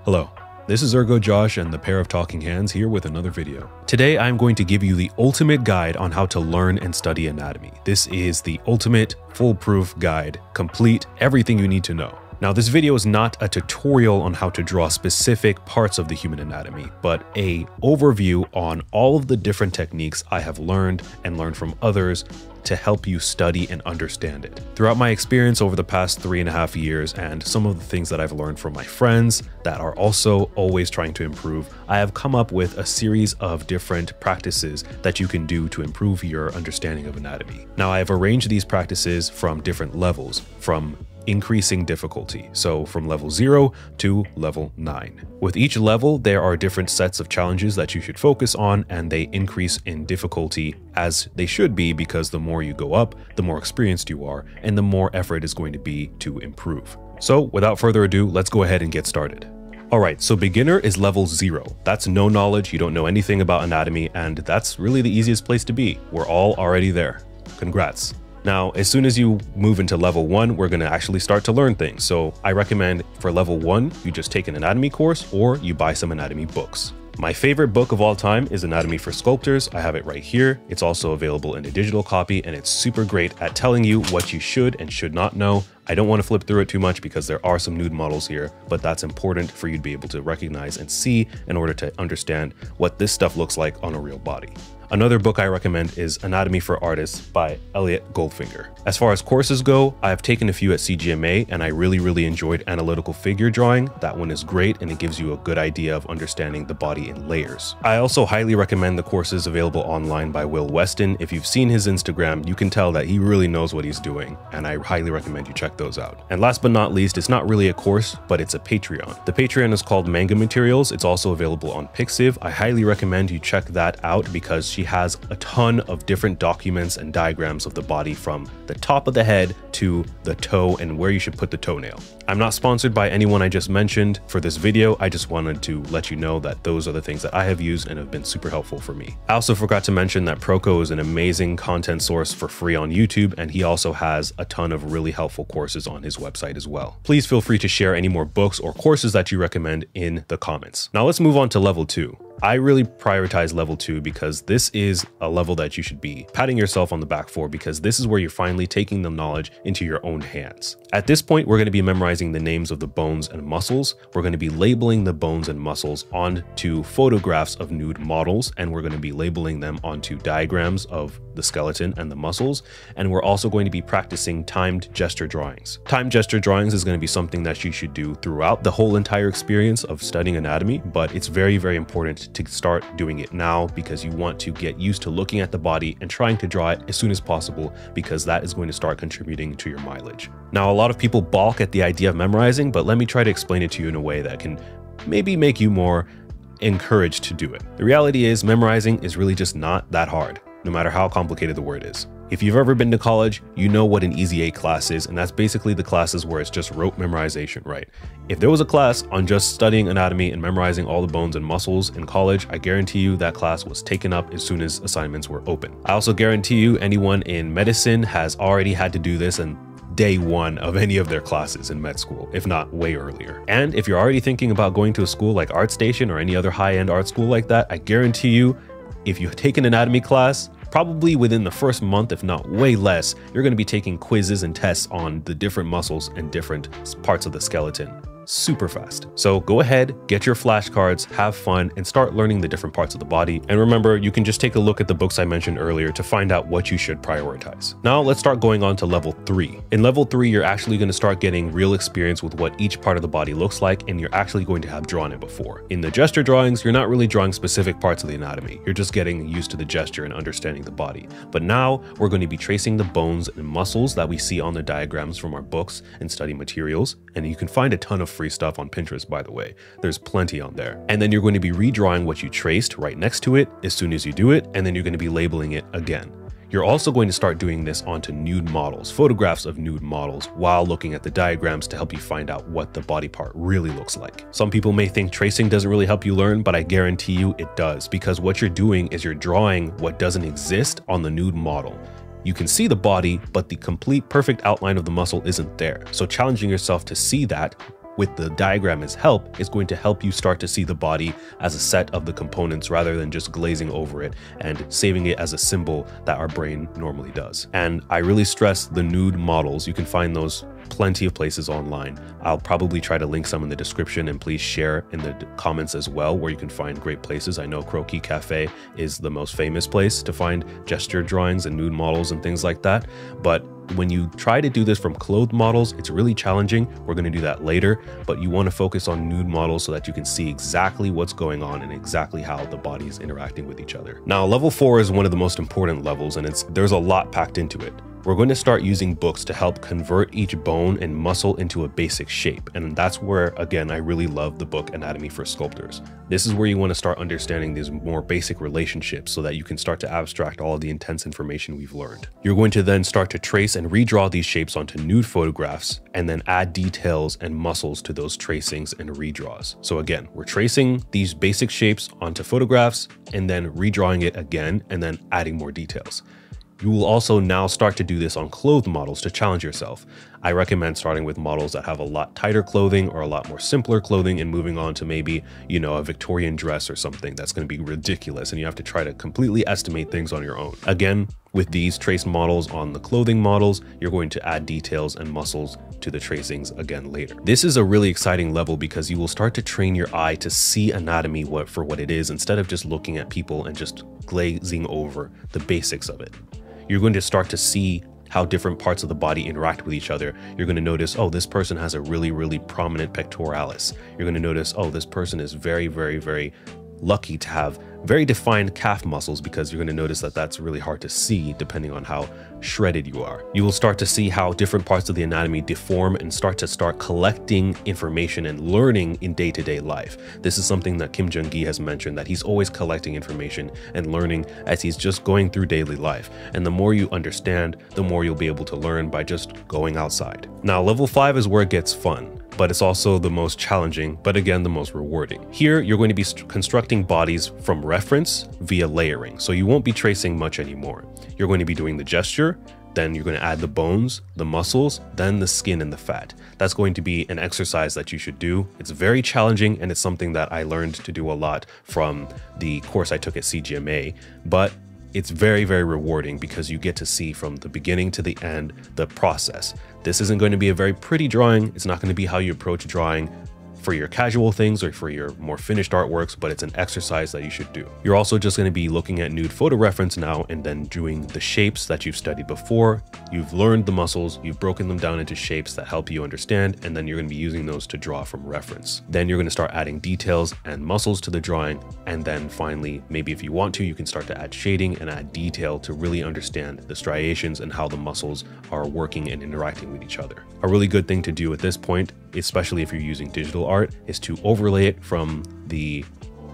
Hello, this is Ergo Josh and the Pair of Talking Hands here with another video. Today I'm going to give you the ultimate guide on how to learn and study anatomy. This is the ultimate foolproof guide, complete everything you need to know. Now, this video is not a tutorial on how to draw specific parts of the human anatomy, but an overview on all of the different techniques I have learned and learned from others to help you study and understand it. Throughout my experience over the past 3.5 years and some of the things that I've learned from my friends that are also always trying to improve, I have come up with a series of different practices that you can do to improve your understanding of anatomy. Now, I have arranged these practices from different levels, from increasing difficulty, so from level 0 to level 9. With each level, there are different sets of challenges that you should focus on, and they increase in difficulty as they should be, because the more you go up, the more experienced you are, and the more effort is going to be to improve. So without further ado, let's go ahead and get started. Alright, so beginner is level 0. That's no knowledge, you don't know anything about anatomy, and that's really the easiest place to be. We're all already there. Congrats. Now, as soon as you move into level 1, we're going to actually start to learn things. So I recommend for level 1, you just take an anatomy course or you buy some anatomy books. My favorite book of all time is Anatomy for Sculptors. I have it right here. It's also available in a digital copy, and it's super great at telling you what you should and should not know. I don't want to flip through it too much because there are some nude models here, but that's important for you to be able to recognize and see in order to understand what this stuff looks like on a real body. Another book I recommend is Anatomy for Artists by Elliot Goldfinger. As far as courses go, I have taken a few at CGMA and I really enjoyed analytical figure drawing. That one is great and it gives you a good idea of understanding the body in layers. I also highly recommend the courses available online by Will Weston. If you've seen his Instagram, you can tell that he really knows what he's doing, and I highly recommend you check those out. And last but not least, it's not really a course, but it's a Patreon. The Patreon is called Manga Materials. It's also available on Pixiv. I highly recommend you check that out because she has a ton of different documents and diagrams of the body from the top of the head to the toe and where you should put the toenail. I'm not sponsored by anyone I just mentioned for this video. I just wanted to let you know that those are the things that I have used and have been super helpful for me. I also forgot to mention that Proko is an amazing content source for free on YouTube, and he also has a ton of really helpful courses on his website as well. Please feel free to share any more books or courses that you recommend in the comments. Now let's move on to level 2. I really prioritize level 2 because this is a level that you should be patting yourself on the back for, because this is where you're finally taking the knowledge into your own hands. At this point, we're going to be memorizing the names of the bones and muscles. We're going to be labeling the bones and muscles onto photographs of nude models, and we're going to be labeling them onto diagrams of the skeleton and the muscles. And we're also going to be practicing timed gesture drawings. Timed gesture drawings is going to be something that you should do throughout the whole entire experience of studying anatomy, but it's very important to start doing it now because you want to get used to looking at the body and trying to draw it as soon as possible, because that is going to start contributing to your mileage. Now, a lot of people balk at the idea of memorizing, but let me try to explain it to you in a way that can maybe make you more encouraged to do it. The reality is memorizing is really just not that hard, no matter how complicated the word is. If you've ever been to college, you know what an Easy A class is, and that's basically the classes where it's just rote memorization, right? If there was a class on just studying anatomy and memorizing all the bones and muscles in college, I guarantee you that class was taken up as soon as assignments were open. I also guarantee you anyone in medicine has already had to do this on day 1 of any of their classes in med school, if not way earlier. And if you're already thinking about going to a school like ArtStation or any other high-end art school like that, I guarantee you, if you take an anatomy class, probably within the first month, if not way less, you're going to be taking quizzes and tests on the different muscles and different parts of the skeleton super fast. So go ahead, get your flashcards, have fun, and start learning the different parts of the body. And remember, you can just take a look at the books I mentioned earlier to find out what you should prioritize. Now let's start going on to level 3. In level 3, you're actually going to start getting real experience with what each part of the body looks like, and you're actually going to have drawn it before. In the gesture drawings, you're not really drawing specific parts of the anatomy. You're just getting used to the gesture and understanding the body. But now we're going to be tracing the bones and muscles that we see on the diagrams from our books and study materials. And you can find a ton of free stuff on Pinterest, by the way. There's plenty on there. And then you're going to be redrawing what you traced right next to it as soon as you do it, and then you're going to be labeling it again. You're also going to start doing this onto nude models, photographs of nude models, while looking at the diagrams to help you find out what the body part really looks like. Some people may think tracing doesn't really help you learn, but I guarantee you it does, because what you're doing is you're drawing what doesn't exist on the nude model. You can see the body, but the complete perfect outline of the muscle isn't there. So challenging yourself to see that with the diagram as help is going to help you start to see the body as a set of the components rather than just glazing over it and saving it as a symbol that our brain normally does. And I really stress the nude models. You can find those plenty of places online. I'll probably try to link some in the description, and please share in the comments as well where you can find great places. I know Croquis Cafe is the most famous place to find gesture drawings and nude models and things like that. But when you try to do this from clothed models, it's really challenging. We're going to do that later, but you want to focus on nude models so that you can see exactly what's going on and exactly how the body is interacting with each other. Now, level 4 is one of the most important levels, and there's a lot packed into it. We're going to start using books to help convert each bone and muscle into a basic shape. And that's where, again, I really love the book Anatomy for Sculptors. This is where you want to start understanding these more basic relationships so that you can start to abstract all of the intense information we've learned. You're going to then start to trace and redraw these shapes onto nude photographs and then add details and muscles to those tracings and redraws. So again, we're tracing these basic shapes onto photographs and then redrawing it again and then adding more details. You will also now start to do this on clothed models to challenge yourself. I recommend starting with models that have a lot tighter clothing or a lot more simpler clothing and moving on to maybe, a Victorian dress or something that's going to be ridiculous and you have to try to completely estimate things on your own. Again, with these traced models on the clothing models, you're going to add details and muscles to the tracings again later. This is a really exciting level because you will start to train your eye to see anatomy for what it is instead of just looking at people and just glazing over the basics of it. You're going to start to see how different parts of the body interact with each other. You're going to notice, oh, this person has a really, really prominent pectoralis. You're going to notice, oh, this person is very, very, very lucky to have very defined calf muscles, because you're going to notice that that's really hard to see depending on how shredded you are. You will start to see how different parts of the anatomy deform and start collecting information and learning in day-to-day life. This is something that Kim Jung-gi has mentioned, that he's always collecting information and learning as he's just going through daily life. And the more you understand, the more you'll be able to learn by just going outside. Now, level 5 is where it gets fun, but it's also the most challenging, but again, the most rewarding. Here, you're going to be constructing bodies from reference via layering. So you won't be tracing much anymore. You're going to be doing the gesture, then you're going to add the bones, the muscles, then the skin and the fat. That's going to be an exercise that you should do. It's very challenging, and it's something that I learned to do a lot from the course I took at CGMA, but it's very, very rewarding because you get to see from the beginning to the end the process. This isn't going to be a very pretty drawing. It's not going to be how you approach drawing for your casual things or for your more finished artworks, but it's an exercise that you should do. You're also just going to be looking at nude photo reference now and then doing the shapes that you've studied before. You've learned the muscles, you've broken them down into shapes that help you understand, and then you're going to be using those to draw from reference. Then you're going to start adding details and muscles to the drawing, and then finally, maybe if you want to, you can start to add shading and add detail to really understand the striations and how the muscles are working and interacting with each other. A really good thing to do at this point, especially if you're using digital art, is to overlay it from the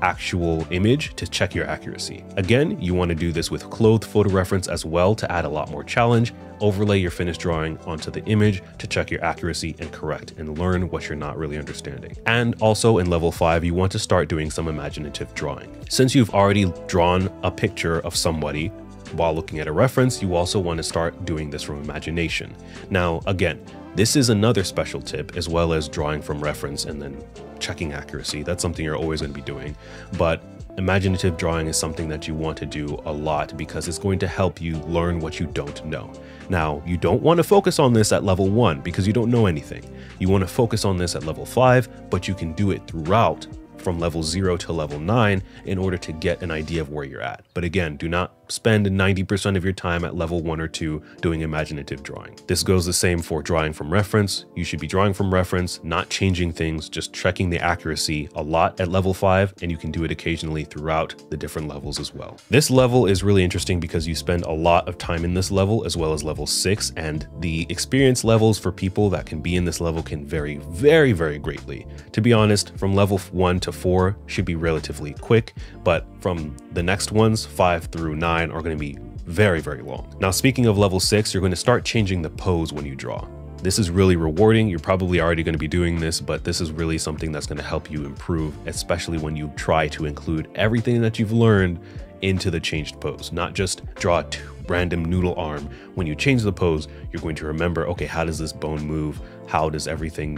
actual image to check your accuracy. Again, you want to do this with clothed photo reference as well to add a lot more challenge. Overlay your finished drawing onto the image to check your accuracy and correct and learn what you're not really understanding. And also in level 5, you want to start doing some imaginative drawing. Since you've already drawn a picture of somebody while looking at a reference, you also want to start doing this from imagination. Now, again, this is another special tip, as well as drawing from reference and then checking accuracy. That's something you're always going to be doing. But imaginative drawing is something that you want to do a lot because it's going to help you learn what you don't know. Now, you don't want to focus on this at level 1 because you don't know anything. You want to focus on this at level 5, but you can do it throughout from level 0 to level 9 in order to get an idea of where you're at. But again, do not spend 90% of your time at level 1 or 2 doing imaginative drawing. This goes the same for drawing from reference. You should be drawing from reference, not changing things, just checking the accuracy a lot at level 5, and you can do it occasionally throughout the different levels as well. This level is really interesting because you spend a lot of time in this level as well as level 6, and the experience levels for people that can be in this level can vary very, very greatly. To be honest, from level 1 to 4 should be relatively quick, but from the next ones, 5 through 9, are going to be very, very long. Now, speaking of level 6, you're going to start changing the pose when you draw. This is really rewarding. You're probably already going to be doing this, but this is really something that's going to help you improve, especially when you try to include everything that you've learned into the changed pose, not just draw random noodle arm. When you change the pose, you're going to remember, okay, how does this bone move? How does everything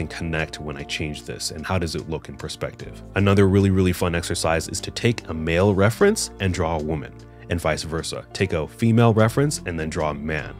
connect when I change this? And how does it look in perspective? Another really fun exercise is to take a male reference and draw a woman, and vice versa. Take a female reference and then draw a man.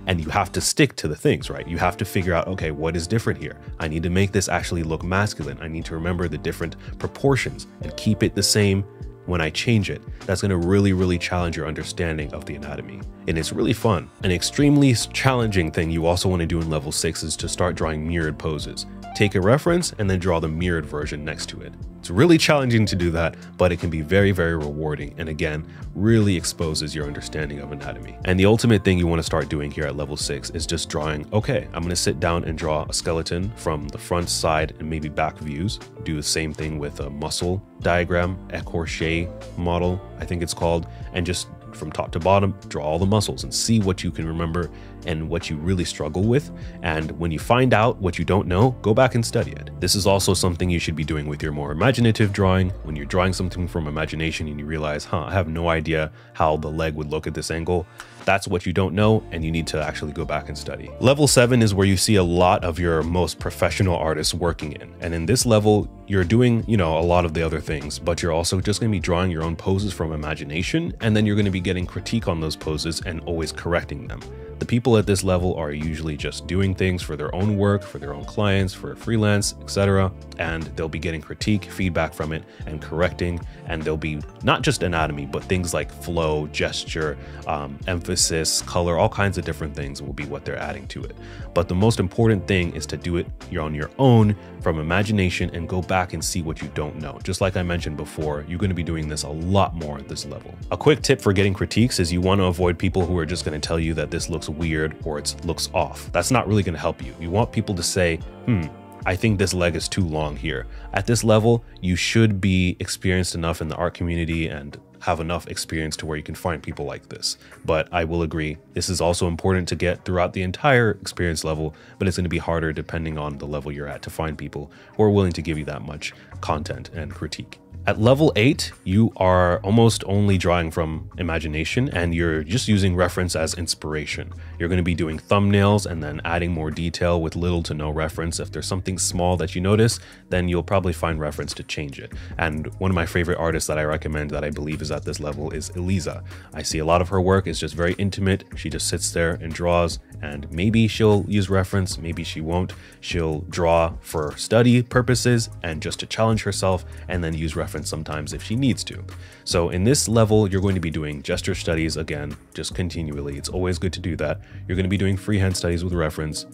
And you have to stick to the things, right? You have to figure out, okay, what is different here? I need to make this actually look masculine. I need to remember the different proportions and keep it the same when I change it. That's gonna really challenge your understanding of the anatomy. And it's really fun. An extremely challenging thing you also wanna do in level 6 is to start drawing mirrored poses. Take a reference and then draw the mirrored version next to it. It's really challenging to do that, but it can be very rewarding, and again, really exposes your understanding of anatomy. And the ultimate thing you want to start doing here at level 6 is just drawing, okay, I'm going to sit down and draw a skeleton from the front, side, and maybe back views. Do the same thing with a muscle diagram, écorché model, I think it's called, and just from top to bottom, draw all the muscles and see what you can remember and what you really struggle with. And when you find out what you don't know, go back and study it. This is also something you should be doing with your more imaginative drawing. When you're drawing something from imagination and you realize, I have no idea how the leg would look at this angle, that's what you don't know, and you need to actually go back and study. Level 7 is where you see a lot of your most professional artists working in. And in this level, you're doing, a lot of the other things, but you're also just going to be drawing your own poses from imagination, and then you're going to be getting critique on those poses and always correcting them. The people at this level are usually just doing things for their own work, for their own clients, for freelance, etc. And they'll be getting critique, feedback from it, and correcting. And they'll be not just anatomy, but things like flow, gesture, emphasis, color, all kinds of different things will be what they're adding to it. But the most important thing is to do it on your own from imagination and go back and see what you don't know. Just like I mentioned before, you're going to be doing this a lot more at this level. A quick tip for getting critiques is you want to avoid people who are just going to tell you that this looks weird or it looks off. That's not really going to help you. You want people to say, I think this leg is too long here. At this level, you should be experienced enough in the art community and have enough experience to where you can find people like this. But I will agree, this is also important to get throughout the entire experience level, but it's going to be harder depending on the level you're at to find people who are willing to give you that much content and critique. At level 8, you are almost only drawing from imagination and you're just using reference as inspiration. You're going to be doing thumbnails and then adding more detail with little to no reference. If there's something small that you notice, then you'll probably find reference to change it. And one of my favorite artists that I recommend that I believe is at this level is Eliza. I see a lot of her work is just very intimate. She just sits there and draws, and maybe she'll use reference, maybe she won't. She'll draw for study purposes and just to challenge herself, and then use reference sometimes if she needs to. So in this level, you're going to be doing gesture studies again, just continually. It's always good to do that. You're going to be doing freehand studies with reference.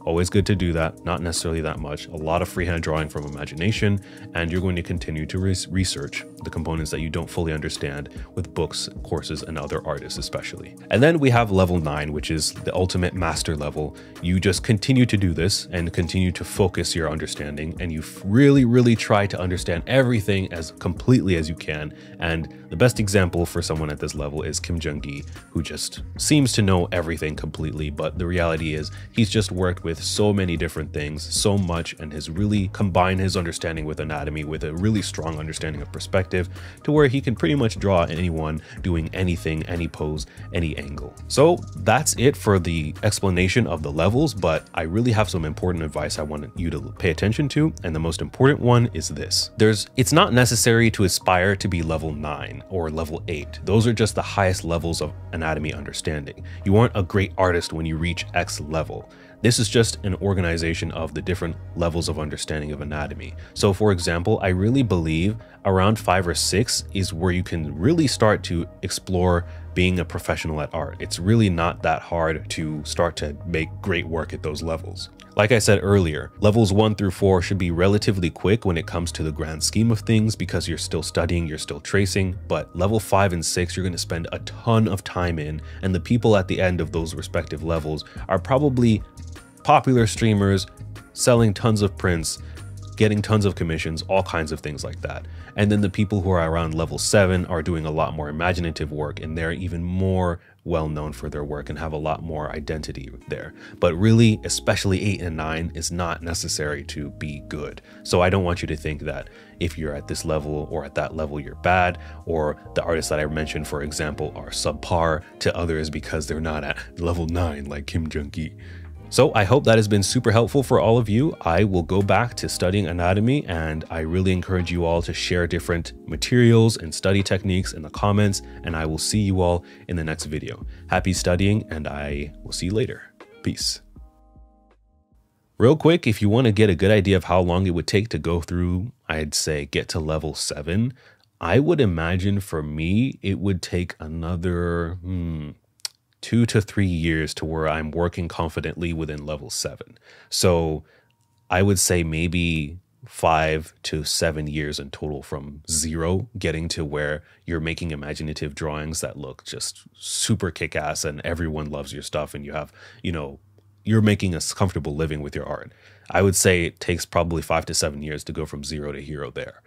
Always good to do that, not necessarily that much. A lot of freehand drawing from imagination, and you're going to continue to research the components that you don't fully understand with books, courses, and other artists especially. And then we have level 9, which is the ultimate master level. You just continue to do this and continue to focus your understanding, and you really try to understand everything as completely as you can. And the best example for someone at this level is Kim Jung-gi, who just seems to know everything completely, but the reality is he's just worked with so many different things so much and has really combined his understanding with anatomy with a really strong understanding of perspective to where he can pretty much draw anyone doing anything, any pose, any angle. So that's it for the explanation of the levels, but I really have some important advice I want you to pay attention to, and the most important one is this. It's not necessary to aspire to be level 9 or level 8. Those are just the highest levels of anatomy understanding. You aren't a great artist when you reach X level. This is just an organization of the different levels of understanding of anatomy. So for example, I really believe around 5 or 6 is where you can really start to explore being a professional at art. It's really not that hard to start to make great work at those levels. Like I said earlier, levels 1 through 4 should be relatively quick when it comes to the grand scheme of things because you're still studying, you're still tracing, but level 5 and 6 you're going to spend a ton of time in, and the people at the end of those respective levels are probably popular streamers selling tons of prints, getting tons of commissions, all kinds of things like that. And then the people who are around level 7 are doing a lot more imaginative work, and they're even more well known for their work and have a lot more identity there. But really, especially 8 and 9 is not necessary to be good. So I don't want you to think that if you're at this level or at that level, you're bad, or the artists that I mentioned, for example, are subpar to others because they're not at level 9 like Kim Jung-gi. So I hope that has been super helpful for all of you. I will go back to studying anatomy, and I really encourage you all to share different materials and study techniques in the comments, and I will see you all in the next video. Happy studying, and I will see you later. Peace. Real quick, if you want to get a good idea of how long it would take to go through, I'd say get to level 7, I would imagine for me, it would take another 2 to 3 years to where I'm working confidently within level 7. So I would say maybe 5 to 7 years in total from 0 getting to where you're making imaginative drawings that look just super kick-ass and everyone loves your stuff, and you have, you're making a comfortable living with your art. I would say it takes probably 5 to 7 years to go from 0 to hero there.